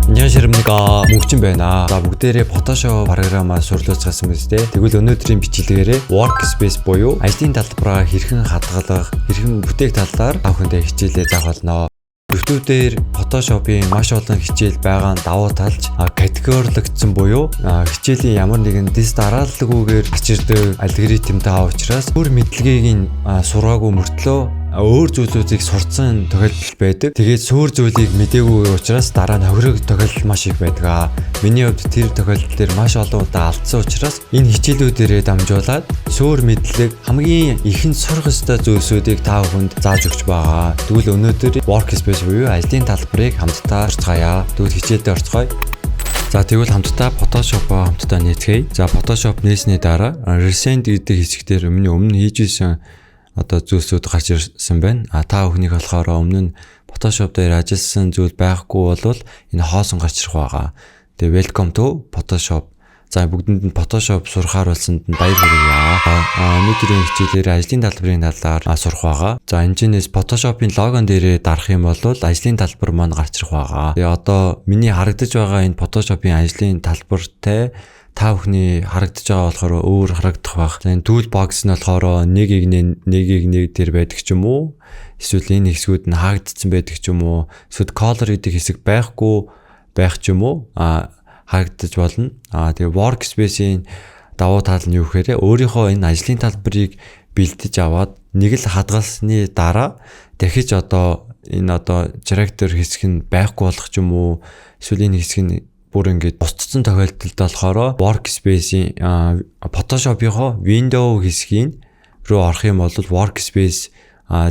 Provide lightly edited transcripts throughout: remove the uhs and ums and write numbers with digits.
안녕하십니까, 뭉чин байна. За бүгдээрээ Photoshop програмаар сурлуулсан биз дээ. Тэгвэл өнөөдрийн бичлэгээрээ Workspace буюу ажлын талбараа хэрхэн хадгалах, хэрхэн бүтээх талаар та бүхэндээ хичээлээ заах болно. YouTube дээр Photoshop-ийн маш олон хичээл байгаа нь давуу талж категорилогдсон буюу хичээлийн ямар нэгэн дэс дарааллгүйгээр гарч ирдэг алгоритмтай учраас бүр мэдлэгийг нь сургаагүй мөртлөө өөр зүйлүүдийг сурцсан тохиолдол байдаг. Тэгээд суур зүйлийг мдээгүй учраас дараа нь хохирог тохиолдол маш их байдаг. Миний хувьд тэр тохиолдол дээр маш олон удаа алдсан учраас энэ хичээлүүдээрээ дамжуулаад суур мэдлэг хамгийн ихэнд сурах ёстой зүйлсүүдийг та бүхэнд зааж өгч байгаа. Тэгвэл өнөөдөр Workspace буюу ажлын талбарыг хамтдаа орцгаая. Тэгвэл хичээлдээ орцгоё. За тэгвэл хамтдаа Photoshop-оо хамтдаа нээцгээе. За Photoshop нээсний дараа Recent гэдэг хэсгээр өмнө хийж исэн зүйлсүүд гарч ирсэн байна. Та бүхнийг болохоор өмнө нь Photoshop дээр ажилласан зүйл байхгүй бол энэ хоосон гарч ирэх байгаа. Тэгээ welcome to Photoshop. За бүгдэнд нь Photoshop сурахаар болсонд нь баяр хүргэе. Өнөөдрийн хичээлээр ажлын талбарын талаар сурах байгаа. За энэчнээс Photoshop-ийн логон дээрээ дарах юм бол ажлын талбар маань гарч ирэх байгаа. Тэгээ одоо миний харагдаж байгаа энэ Photoshop-ийн ажлын талбартай та бүхний харагдаж байгаа болохоор өөр харагдах байх. За энэ toolbox нь болохоор нэг дээр байдаг ч юм уу? Эсвэл энэ хэсгүүд нь хаагдсан байдаг ч юм уу? Эсвэл color гэдэг хэсэг байхгүй байх ч юм уу? Харагдаж болно. Тэгээ Workspace-ийн давуу тал нь юу гэхээр өөрийнхөө энэ ажлын талбарыг бэлдэж аваад нэг л хадгалсны дараа дахиж энэ character хэсэг нь байхгүй болох ч юм уу? Эсвэл энэ хэсэг нь бүр ингээд бусдсан тохиолдолд болохоор Workspace-ийн Photoshop-ийнхоо Window хэсгийн руу орох юм бол Workspace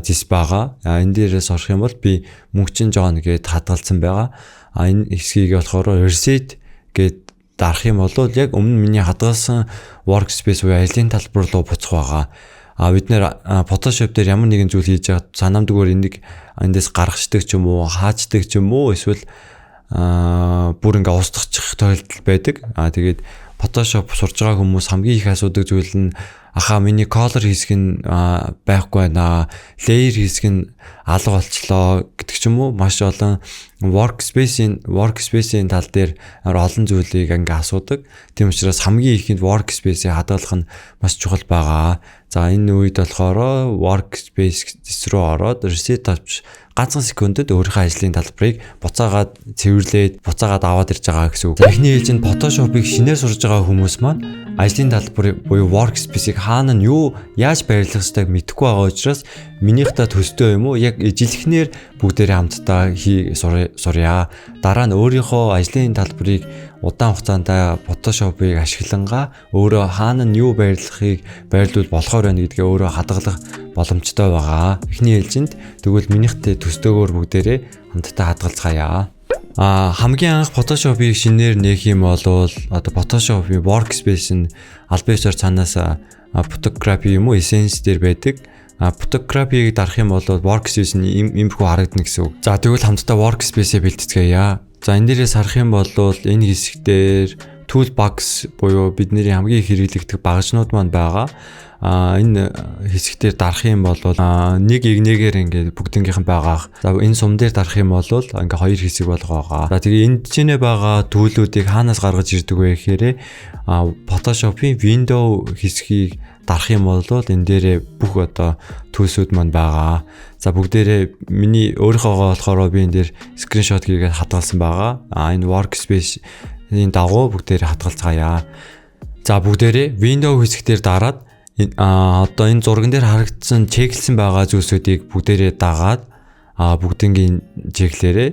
зис байгаа. Энэ дээрээс орох юм бол би мөнгөчин жоон гээд хадгалсан байгаа. Энэ хэсгийг болохоор Reset гээд дарах юм бол яг өмнө миний хадгалсан Workspace буюу ажлын талбар руу буцах байгаа. Бид нэр Photoshop дээр ямар нэгэн зүйл хийж байгаа санамдгаар эндээс гаргацдаг ч юм уу, хаачдаг ч юм уу, эсвэл бүр ингээ устгах тохиолдол байдаг. Тэгээд Photoshop сурж байгаа хүмүүс хамгийн их асуудаг зүйл нь миний color хэсэг нь байхгүй байна. Layer хэсэг нь алга болчлоо гэдэг ч юм уу. Маш олон Workspace-ийн тал дээр олон зүйлийг ингээ асуудаг. Тийм учраас хамгийн ихэнд Workspace-ийг хадгалах нь маш чухал байгаа. За энэ үед болохоор Workspace руу ороод reset авч ганцхан секундэд өөрийнхөө ажлын талбарыг буцаагаад цэвэрлээд буцаагаад аваад ирж байгаа гэсэн үг. За эхний ээлжинд Photoshop-ыг шинээр сурж байгаа хүмүүс маань ажлын талбар буюу Workspace-ийг хаана нь яаж байрлах ёстойг мэдэхгүй байгаа учраас минийхтэй төстэй юм уу яг ижилхнээр бүгдээрээ хамтдаа сурья. Дараа нь өөрийнхөө ажлын талбарыг удаан хугацаанд Photoshop-ыг ашиглангаа өөрөө хаана нь байрлахыг байрлуул болохоор байна гэдгээ өөрөө хадгалах боломжтой байгаа. Эхний ээлжинд тэгвэл минийхтэй төстөөгөр бүгдээрээ хамтдаа хадгалцгаая. Хамгийн анх Photoshop-ыг шинээр нээх юм бол Photoshop-ийн Workspace нь албан ёсоор цаанаас photography юм уу Essence дээр байдаг. Photography-г дарах юм бол Workspace нь иймэрхүү харагдана гэсэн үг. За тэгвэл хамтдаа Workspace-ийг бэлтгэцгээе. За энэ дээрээс харах юм бол энэ хэсгээр Toolbox буюу бидний хамгийн их хэрэглэгдэх багажнууд маань байгаа. Энэ хэсгээр дарах юм бол нэг игнэгээр ингээд бүгднгийнх нь байгаа. За энэ сум дээр дарах юм бол ингээд хоёр хэсэг болох байгаа. За тэгээ энд чинээ байгаа төлөвүүдийг хаанаас гаргаж ирдэг вэ гэхээр Photoshop-ийн Window хэсгийг дарах юм бол энэ дээрээ бүх төлсүүд маань байгаа. За бүгдээрээ миний өөрийнхөөгөө болохоор би энэ дээр скриншот хийгээд хадгалсан байгаа. Энэ Workspace-ийн дагуу бүгдээрээ хадгалцгаая. За бүгдээрээ Window хэсгээр дараад энэ зурган дээр харагдсан чеклсэн байгаа зүйлсүүдийг бүгдээрээ дагаад бүгднгийн чеклээрээ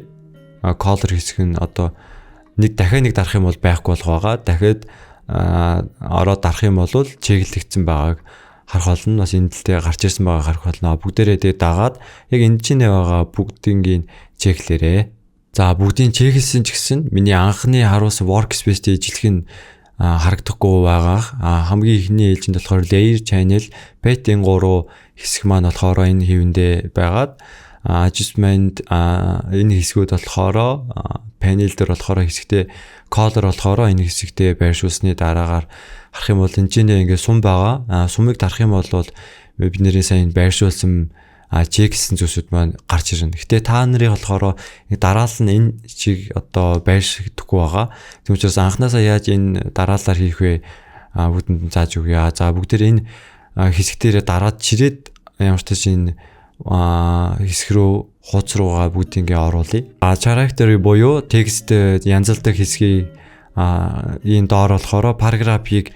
color хэсэг нь дахиад нэг дарах юм бол байхгүй болох байгаа. Дахиад ороод дарах юм бол чеклэгдсэн байгааг харах болно. Бас энэ дэлтэй гарч ирсэн байгааг харах болно. Бүгдээрээ тэгээ дагаад яг энэ чинь байгаа бүгднгийн чеклээрээ. За бүгдийн чеклсэн ч гэсэн миний анхны харуулсан Workspace-тэй ижилхэн нь харагдахгүй байгаа. Хамгийн ихний ээлжинд болохоор layer channel pattern 3 хэсэг маань болохоор энэ хэвэндээ байгаад adjustment энэ хэсгүүд болохоор panel дээр болохоор хэсэгтээ color болохоор энэ хэсэгтээ байршуулсны дараагаар харах юм бол энэ ч ингээ сум байгаа. Сумыг дарах юм бол бид нэрийн сайн байршуулсан чек гэсэн зүйлсүүд маань гарч ирнэ. Гэтэ та нарын болохоор дараалал нь энэ чиг одоо байршигдэхгүй байгаа. Тийм учраас анханасаа яаж энэ дараалалаар хийх вэ? Бүгдэнд нь зааж өгье. За бүгдээр энэ хэсэгтэрээ дараад чирээд ямар ч тийм хэсэг рүү хуудас руугаа бүгдийг оруулъя. Character буюу текст янзалдаг хэсгийг энэ доор болохоор параграфыг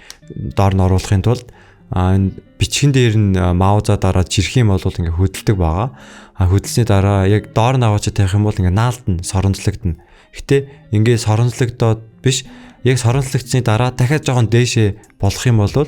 доор нь оруулахын тулд энэ бичгэн дээр нь маузаа дараад чирэх юм бол ингээ хөдөлдөг байгаа. Хөдөлсөний дараа яг доор нь аваач тавих юм бол ингээ наалтна, соронзлогдно. Гэтэ ингээ соронзлогдоод биш, яг соронзлогдсны дараа дахиад жоохон дээшээ болох юм бол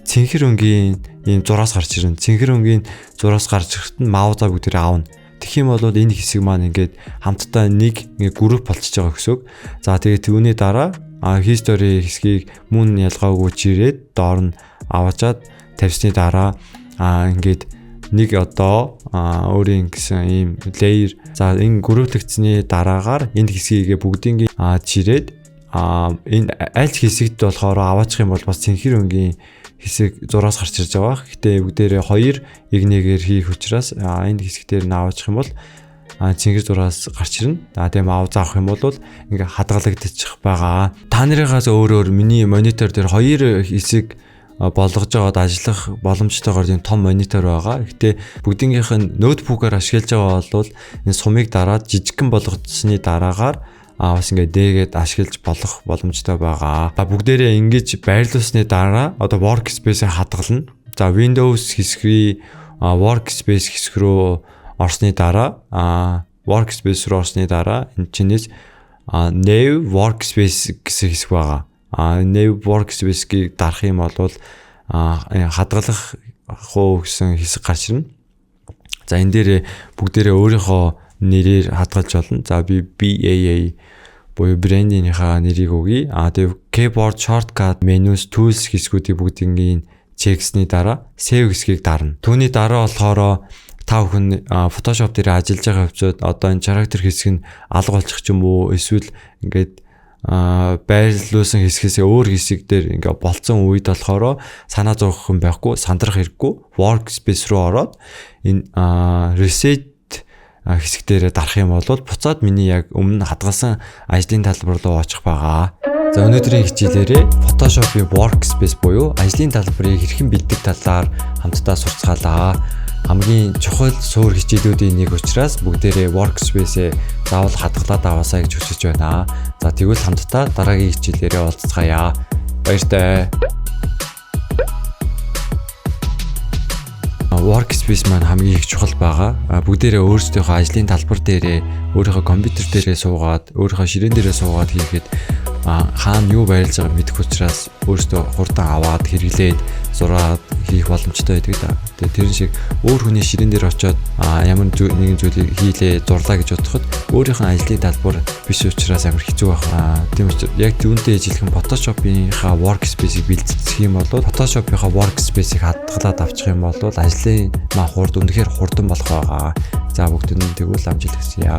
цэнхэр өнгийн ийм зураас гарч ирнэ. Цэнхэр өнгийн зураас гарч ирэхэд нь маузаа бүгдээ аавна. Тэгэх юм бол энэ хэсэг маань ингээд хамтдаа нэг групп болчихж байгаа гэсэн үг. За тэгээд түүний дараа history хэсгийг мөн ялгаагүй чирээд доор нь аваачаад тавьсны дараа ингээд нэг одоо өөрийн гэсэн ийм layer за энэ групплэгдсэний дараагаар энэ хэсгийг бүгдийг чирээд энэ аль хэсэгт болохоор аваачих юм бол бас цэнхэр өнгийн хэсэг зураас гарч ирж байгаа. Гэтэ бүгдээрээ 2 игнэгээр хийх учраас энэ хэсэг дээр нь аваачих юм бол цэнгэр зураас гарч ирнэ. Тийм аав заах юм бол ингээ хадгалагдчих байгаа. Та нарыгаас өөр миний монитор дээр 2 хэсэг болгож байгаад ажиллах боломжтойгоор тийм том монитор байгаа. Гэтэ бүгдийнх нь ноутбукаар ашиглаж байгаа бол энэ сумыг дараад жижигхэн болгоцсны дараагаар бас ингээ дээгээд ашиглаж болох боломжтой байгаа. Бүгдээрээ ингэж байрлуулсны дараа одоо workspace-ийг хадгална. За Windows хэсгийг workspace хэсэг рүү орсны дараа workspace руу орсны дараа энэ чинээс new workspace гэсэн хэсэг байгаа. New workspace-ийг дарах юм бол хадгалах хуу гэсэн хэсэг гарч ирнэ. За энэ дээр бүгдээрээ өөрийнхөө нэрээр хадгалж болно. За би BAA буюу брендийнхаа нэрийг өгье. Тэгээ keyboard shortcut menus tools хэсгүүдийг бүгдийг чексний дараа save хэсгийг дарна. Түүний дараа болохоор та бүхэн Photoshop дээр ажиллаж байгаа хөвчөд одоо энэ character хэсэг нь алга болчих ч юм уу эсвэл ингээд байрлуулсан хэсгээс өөр хэсэг дээр ингээ болцсон үед болохоор санаа зовох юм байхгүй, сандрах хэрэггүй workspace руу ороод энэ reset хэсэг дээр дарах юм бол буцаад миний яг өмнө хадгалсан ажлын талбар руу очих байгаа. За өнөөдрийн хичээлээрээ Photoshop-ийн workspace буюу ажлын талбарыг хэрхэн бэлдэх талаар хамтдаа сурцгаалаа. Хамгийн чухал суур хичээлүүдийн нэг учраас бүгдээрээ workspace-ээ заавал хадгалаад аваасаа гэж хүсэж байна. За тэгвэл хамтдаа дараагийн хичээлээрээ уулзцаая. Баяртай. Workspace маань хамгийн их чухал байгаа. Бүгдээрээ өөрсдийнхөө ажлын талбар дээрээ, өөрийнхөө компьютер дээрээ суугаад, өөрийнхөө ширээн дээрээ суугаад хийхэд хаана юу байрлаж байгааг мэдэх учраас өөрсдөө хурдан аваад хэрэглээд зураад хийх боломжтой байдаг да. Тэгээ тэрэн шиг өөр хүний ширээн дээр очиод ямар нэгэн зүйлийг хийлээ, зурлаа гэж бодоход өөрийнхөө ажлын талбар биш учраас амар хэцүү байна. Тийм учраас яг түүнтэй ижилхэн Photoshop-ийнхаа workspace-ийг бэлтгэх юм бол Photoshop-ийнхаа workspace-ийг хадгалаад авчих юм бол ажлын хурд үнэхээр хурдан болох байгаа. За бүгдэнд нь тэгвэл амжилт хүсье.